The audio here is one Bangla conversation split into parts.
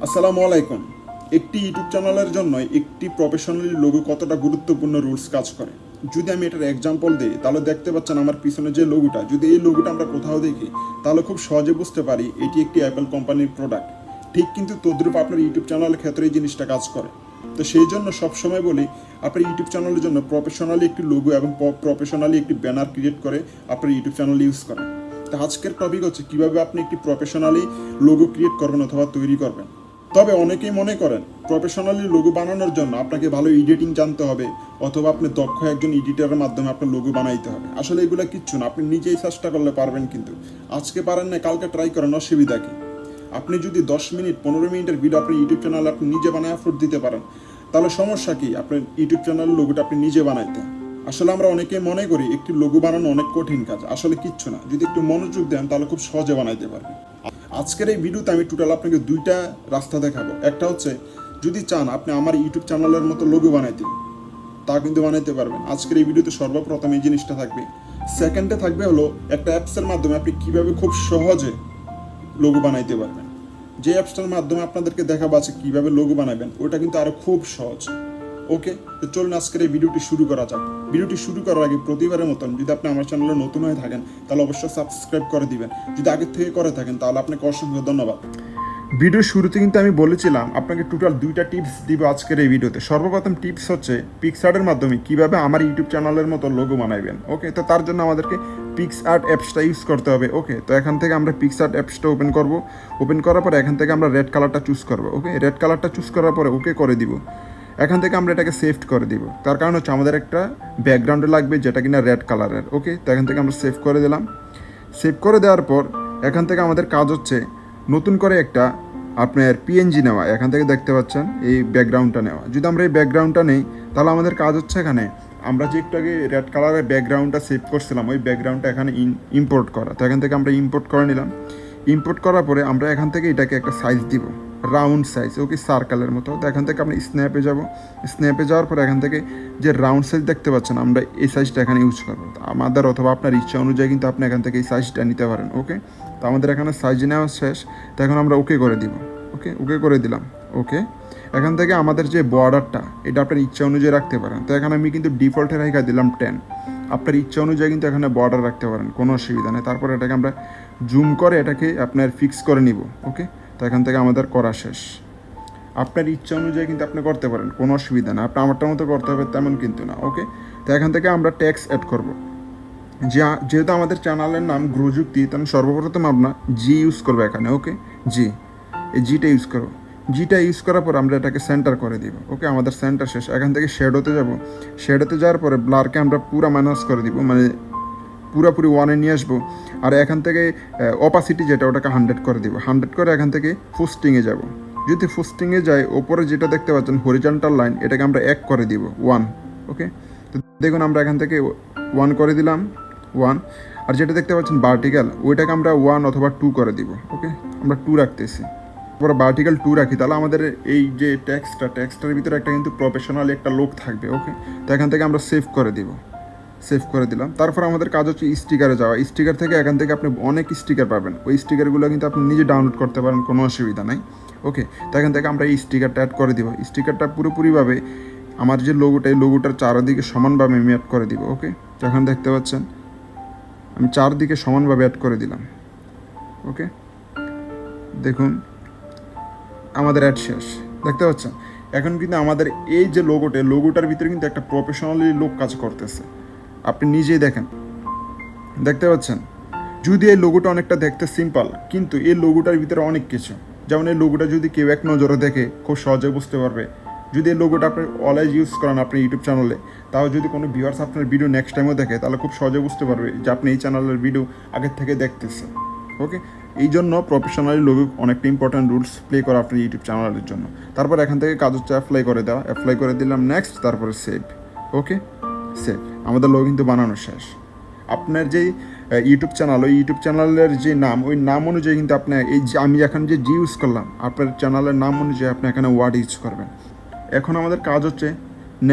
আসসালামু আলাইকুম। একটি ইউটিউব চ্যানেলের জন্য একটি প্রফেশনালি লোগো কতটা গুরুত্বপূর্ণ রুলস কাজ করে। যদি আমি এটার এক্সাম্পল দিই তাহলে দেখতে পাচ্ছেন আমার পিছনে যে লোগোটা, যদি এই লোগোটা আমরা কোথাও দেখি তাহলে খুব সহজে বুঝতে পারি এটি একটি অ্যাপেল কোম্পানির প্রোডাক্ট। ঠিক কিন্তু তদ্রূপ আপনার ইউটিউব চ্যানেলের ক্ষেত্রে এই জিনিসটা কাজ করে। তো সেই জন্য সবসময় বলি আপনার ইউটিউব চ্যানেলের জন্য প্রফেশনালি একটি লোগো এবং প্রফেশনালি একটি ব্যানার ক্রিয়েট করে আপনার ইউটিউব চ্যানেল ইউজ করেন। তো আজকের টপিক হচ্ছে কীভাবে আপনি একটি প্রফেশনালি লোগো ক্রিয়েট করবেন অথবা তৈরি করবেন। তবে অনেকেই মনে করেন প্রফেশনালি লোগো বানানোর জন্য আপনাকে ভালো এডিটিং জানতে হবে অথবা আপনি দক্ষ একজন এডিটরের মাধ্যমে আপনার লোগো বানাইতে হবে। আসলে এগুলো কিচ্ছু না, আপনি নিজেই চেষ্টা করলে পারবেন। কিন্তু আজকে পারেন না, কালকে ট্রাই করেন, অসুবিধা কি? আপনি যদি 10 মিনিট 15 মিনিটের ভিডিও আপনার ইউটিউব চ্যানেলে আপনি নিজে বানায় আপলোড দিতে পারেন, তাহলে সমস্যা কি আপনার ইউটিউব চ্যানেলের লোগোটা আপনি নিজে বানাইতে? আসলে আমরা অনেকেই মনে করি একটি লোগো বানানো অনেক কঠিন কাজ, আসলে কিচ্ছু না। যদি একটু মনোযোগ দেন তাহলে খুব সহজে বানাইতে পারবেন। আজকের এই ভিডিওতে আমি টোটাল আপনাকে দুইটা রাস্তা দেখাবো। একটা হচ্ছে যদি চান আপনি আমার ইউটিউব চ্যানেলের মতো লোগো বানাইতে, তা কিন্তু বানাইতে পারবেন। আজকের এই ভিডিওতে সর্বপ্রথম এই জিনিসটা থাকবে। সেকেন্ডে থাকবে হলো একটা অ্যাপসের মাধ্যমে আপনি কীভাবে খুব সহজে লোগো বানাইতে পারবেন। যে অ্যাপসটার মাধ্যমে আপনাদেরকে দেখাবো আছে কীভাবে লোগো বানাবেন, ওটা কিন্তু আরও খুব সহজ। ওকে, তো চলুন আজকের এই ভিডিওটি শুরু করা যাক। ভিডিওটি শুরু করার আগে প্রতিবারের মতন যদি আপনি আমার চ্যানেলে নতুন হয়ে থাকেন তাহলে অবশ্যই সাবস্ক্রাইব করে দিবেন। যদি আগের থেকে করে থাকেন তাহলে আপনাকে অসংখ্য ধন্যবাদ। ভিডিওর শুরুতে কিন্তু আমি বলেছিলাম আপনাকে টোটাল দুইটা টিপস দিব আজকের এই ভিডিওতে। সর্বপ্রথম টিপস হচ্ছে পিক্সআর্টের মাধ্যমে কিভাবে আমার ইউটিউব চ্যানেলের মতো লোগো বানাবেন। ওকে, তো তার জন্য আমাদেরকে পিক্সআর্ট অ্যাপসটা ইউজ করতে হবে। ওকে, তো এখান থেকে আমরা পিক্সআর্ট অ্যাপসটা ওপেন করব। ওপেন করার পরে এখান থেকে আমরা রেড কালারটা চুজ করবো। ওকে, রেড কালারটা চুজ করার পরে ওকে করে দিব। এখান থেকে আমরা এটাকে সেভ করে দিব। তার কারণ হচ্ছে আমাদের একটা ব্যাকগ্রাউন্ডে লাগবে যেটা কিনা রেড কালারের। ওকে, তো এখান থেকে আমরা সেভ করে দিলাম। সেভ করে দেওয়ার পর এখান থেকে আমাদের কাজ হচ্ছে নতুন করে একটা আপনার পিএনজি নেওয়া। এখান থেকে দেখতে পাচ্ছেন এই ব্যাকগ্রাউন্ডটা নেওয়া। যদি আমরা এই ব্যাকগ্রাউন্ডটা নেই তাহলে আমাদের কাজ হচ্ছে এখানে আমরা যে একটু আগে রেড কালারের ব্যাকগ্রাউন্ডটা সেভ করছিলাম ওই ব্যাকগ্রাউন্ডটা এখানে ইম্পোর্ট করা। তো এখান থেকে আমরা ইম্পোর্ট করে নিলাম। ইম্পোর্ট করার পরে আমরা এখান থেকে এটাকে একটা সাইজ দিব, রাউন্ড সাইজ। ওকে, সার্কেলের মতো। তো এখান থেকে আমরা স্ন্যাপে যাব। স্ন্যাপে যাওয়ার পরে এখান থেকে যে রাউন্ড সাইজ দেখতে পাচ্ছেন আমরা এই সাইজটা এখানে ইউজ করবো। আমাদের অথবা আপনার ইচ্ছা অনুযায়ী কিন্তু আপনি এখান থেকে এই সাইজটা নিতে পারেন। ওকে, তো আমাদের এখানে সাইজ নেওয়া শেষ। তো এখন আমরা ওকে করে দিব। ওকে, ওকে করে দিলাম। ওকে, এখান থেকে আমাদের যে বর্ডারটা এটা আপনার ইচ্ছা অনুযায়ী রাখতে পারেন। তো এখানে আমি কিন্তু ডিফল্টে রেখে দিলাম 10। আপনার ইচ্ছা অনুযায়ী কিন্তু এখানে বর্ডার রাখতে পারেন, কোনো অসুবিধা নেই। তারপরে এটাকে আমরা জুম করে এটাকে আপনার ফিক্স করে নিব। ওকে, তো এখান থেকে আমাদের করা শেষ। আপনার ইচ্ছা অনুযায়ী কিন্তু আপনি করতে পারেন, কোনো অসুবিধা না। আপনি আমারটার মতো করতে হবে তেমন কিন্তু না। ওকে, তো এখান থেকে আমরা ট্যাক্স অ্যাড করব। যেহেতু আমাদের চ্যানেলের নাম গ্রোযুক্তি, তাহলে সর্বপ্রথম আমরা জি ইউজ করবো এখানে। ওকে, জি, এই জিটা ইউজ করবো। জিটা ইউজ করার পর আমরা এটাকে সেন্টার করে দিব। ওকে, আমাদের সেন্টার শেষ। এখান থেকে শেডোতে যাব। শেডোতে যাওয়ার পরে ব্লারকে আমরা পুরো মাইনাস করে দিব, মানে পুরোপুরি 1-এ নিয়ে আসবো। আর এখান থেকে অপাসিটি যেটা ওটাকে 100 করে দিব। 100 করে এখান থেকে ফুস্টিংয়ে যাব। যদি ফুস্টিংয়ে যাই ওপরে যেটা দেখতে পাচ্ছেন হরিজন্টাল লাইন, এটাকে আমরা 1 করে দিব, 1। ওকে, তো দেখুন আমরা এখান থেকে 1 করে দিলাম, 1। আর যেটা দেখতে পাচ্ছেন ভার্টিক্যাল ওইটাকে আমরা 1 অথবা 2 করে দিব। ওকে, আমরা 2 রাখতেছি। তারপরে ভার্টিক্যাল 2 রাখি, তাহলে আমাদের এই যে ট্যাক্সটার ভিতরে একটা কিন্তু প্রফেশনাল একটা লোক থাকবে। ওকে, তো এখান থেকে আমরা সেভ করে দিব। সেভ করে দিলাম। তারপর আমাদের কাজ হচ্ছে স্টিকারে যাওয়া। স্টিকার থেকে এখান থেকে আপনি অনেক স্টিকার পাবেন। ওই স্টিকারগুলো কিন্তু আপনি নিজে ডাউনলোড করতে পারেন, কোনো অসুবিধা নাই। ওকে, তো এখান থেকে আমরা এই স্টিকারটা অ্যাড করে দিব। স্টিকারটা পুরোপুরিভাবে আমার যে লোগোটা এই লোগোটার চারদিকে সমানভাবে আমি অ্যাড করে দিব। ওকে, তো এখন দেখতে পাচ্ছেন আমি চারদিকে সমানভাবে অ্যাড করে দিলাম। ওকে, দেখুন আমাদের অ্যাড শেষ, দেখতে পাচ্ছেন। এখন কিন্তু আমাদের এই যে লোগোটার ভিতরে কিন্তু একটা প্রফেশনালি লোক কাজ করতেছে। আপনি নিজেই দেখেন, দেখতে পাচ্ছেন। যদি এই লোগোটা অনেকটা দেখতে সিম্পল, কিন্তু এই লোগোটার ভিতরে অনেক কিছু। যেমন এই লোগোটা যদি কেউ এক নজরে দেখে খুব সহজে বুঝতে পারবে। যদি এই লোগোটা আপনি অলওয়েজ ইউজ করেন আপনার ইউটিউব চ্যানেলে, তাও যদি কোনো ভিউয়ার্স আপনার ভিডিও নেক্সট টাইমও দেখে তাহলে খুব সহজে বুঝতে পারবে যে আপনি এই চ্যানেলের ভিডিও আগের থেকে দেখতেছেন। ওকে, এই জন্য প্রফেশনালি লোগো অনেকটা ইম্পর্ট্যান্ট রুলস প্লে করা আপনার ইউটিউব চ্যানেলের জন্য। তারপর এখান থেকে কাজ হচ্ছে অ্যাপ্লাই করে দেওয়া। অ্যাপ্লাই করে দিলাম, নেক্সট, তারপরে সেভ। ওকে, সেভ। আমাদের লোগো কিন্তু বানানো শেষ। আপনার যেই ইউটিউব চ্যানেল, ওই ইউটিউব চ্যানেলের যে নাম, ওই নাম অনুযায়ী কিন্তু আপনি এই যে আমি এখন যে ইউজ করলাম আপনার চ্যানেলের নাম অনুযায়ী আপনি এখানে ওয়ার্ড ইউজ করবেন। এখন আমাদের কাজ হচ্ছে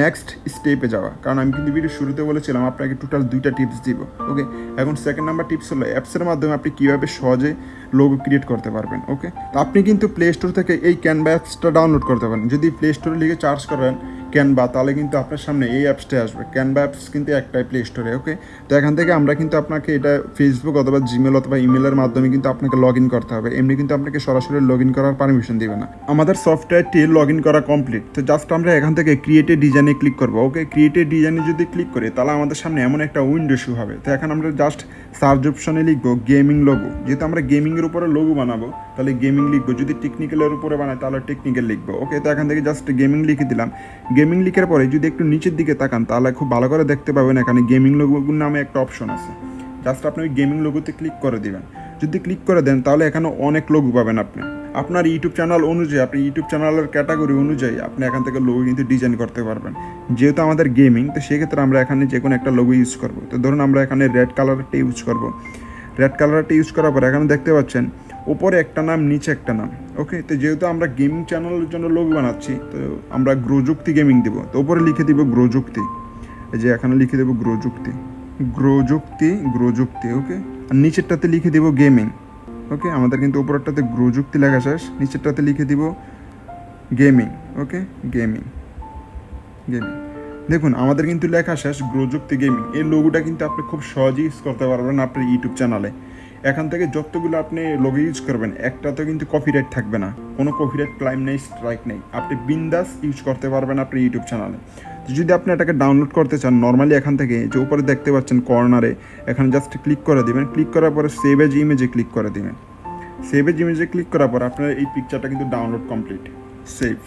নেক্সট স্টেপে যাওয়া, কারণ আমি কিন্তু ভিডিও শুরুতে বলেছিলাম আপনাকে টোটাল 2টা টিপস দিব। ওকে, এখন সেকেন্ড নাম্বার টিপস হলো অ্যাপসের মাধ্যমে আপনি কীভাবে সহজে লোগো ক্রিয়েট করতে পারবেন। ওকে, তো আপনি কিন্তু প্লে স্টোর থেকে এই ক্যানভা অ্যাপসটা ডাউনলোড করতে পারেন। যদি প্লে স্টোরে লিখে সার্চ করেন ক্যানভা, তাহলে কিন্তু আপনার সামনে এই অ্যাপসটাই আসবে। ক্যানভা অ্যাপস কিন্তু একটাই প্লে স্টোরে। ওকে, তো এখান থেকে আমরা কিন্তু আপনাকে এটা ফেসবুক অথবা জিমেল অথবা ইমেলের মাধ্যমে কিন্তু আপনাকে লগ ইন করতে হবে। এমনি কিন্তু আপনাকে সরাসরি লগ ইন করার পারমিশন দিবে না। আমাদের সফটওয়্যারটি লগ ইন করা কমপ্লিট। তো জাস্ট আমরা এখান থেকে ক্রিয়েটেড ডিজাইনে ক্লিক করবো। ওকে, ক্রিয়েটেড ডিজাইনে যদি ক্লিক করি তাহলে আমাদের সামনে এমন একটা উইন্ডো শো হবে। তো এখন আমরা জাস্ট সার্চ অপশনে লিখবো গেমিং লোগো। যেহেতু আমরা গেমিংয়ের উপরে লোগো বানাবো তাহলে গেমিং লিখবো, যদি টেকনিক্যালের উপরে বানাই তাহলে টেকনিক্যাল লিখবো। ওকে, তো এখান থেকে জাস্ট গেমিং লিখে দিলাম। গেমিং লিখার পরে যদি একটু নিচের দিকে তাকান তাহলে খুব ভালো করে দেখতে পাবেন এখানে গেমিং লোগো নামে একটা অপশন আছে। জাস্ট আপনি ওই গেমিং লোগোতে ক্লিক করে দিবেন। যদি ক্লিক করে দেন তাহলে এখানে অনেক লোগো পাবেন আপনি। আপনার ইউটিউব চ্যানেল অনুযায়ী, আপনি ইউটিউব চ্যানেলের ক্যাটাগরি অনুযায়ী আপনি এখান থেকে লোগো কিন্তু ডিজাইন করতে পারবেন। যেহেতু আমাদের গেমিং, তো সেক্ষেত্রে আমরা এখানে যে কোনো একটা লোগো ইউজ করব। তো ধরুন আমরা এখানে রেড কালারটা ইউজ করব। রেড কালারটা ইউজ করার পর এখানে দেখতে পাচ্ছেন ওপরে একটা নাম, নিচে একটা নাম। ওকে, তো যেহেতু আমরা গেমিং চ্যানেলের জন্য লোগো বানাচ্ছি, তো আমরা গ্রোযুক্তি গেমিং দেবো। তো ওপরে লিখে দিব গ্রোযুক্তি। এই যে এখানে লিখে দেবো গ্রোযুক্তি, গ্রোযুক্তি, গ্রোযুক্তি। ওকে, আর নিচেরটাতে লিখে দেবো গেমিং। ওকে, আমাদের কিন্তু উপরেরটাতে গ্রোযুক্তি লেখা শেষ, নিচেরটাতে লিখে দিব গেমিং। ওকে, গেমিং, গেমিং। দেখুন আমাদের কিন্তু লেখা শেষ গ্রোযুক্তি গেমিং। এই লোগোটা কিন্তু আপনি খুব সহজেই ইউজ করতে পারবেন আপনার ইউটিউব চ্যানেলে। এখান থেকে যতগুলো আপনি লোগো ইউজ করবেন একটাতেও কিন্তু কপিরাইট থাকবে না, কোনো কপিরাইট ক্লাইম নেই, স্ট্রাইক নেই। আপনি বিন্দাস ইউজ করতে পারবেন আপনার ইউটিউব চ্যানেলে। তো যদি আপনি এটাকে ডাউনলোড করতে চান, নর্মালি এখান থেকে যে উপরে দেখতে পাচ্ছেন কর্নারে, এখানে জাস্ট ক্লিক করে দেবেন। ক্লিক করার পরে সেভ এজ ইমেজে ক্লিক করে দেবেন। সেভ এজ ইমেজে ক্লিক করার পর আপনার এই পিকচারটা কিন্তু ডাউনলোড কমপ্লিট। সেভ,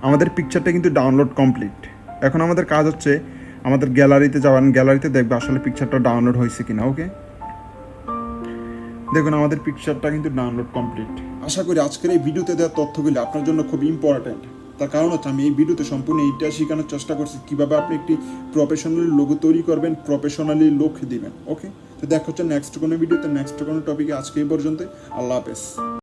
আমাদের পিকচারটা কিন্তু ডাউনলোড কমপ্লিট। এখন আমাদের কাজ হচ্ছে আমাদের গ্যালারিতে যাবেন, গ্যালারিতে দেখবে আসলে পিকচারটা ডাউনলোড হয়েছে কিনা। ওকে, দেখুন আমাদের পিকচারটা কিন্তু ডাউনলোড কমপ্লিট। আশা করি আজকের এই ভিডিওতে দেওয়া তথ্যগুলি আপনার জন্য খুব ইম্পর্ট্যান্ট। তার কারণ হচ্ছে আমি এই ভিডিওতে সম্পূর্ণ এইটা শেখানোর চেষ্টা করছি কীভাবে আপনি একটি প্রফেশনালি লোগো তৈরি করবেন, প্রফেশনালি লোক দিবেন। ওকে, তো দেখা হচ্ছে নেক্সট কোনো ভিডিওতে, নেক্সট কোনো টপিকে। আজকে এই পর্যন্ত, আল্লাহ হাফেজ।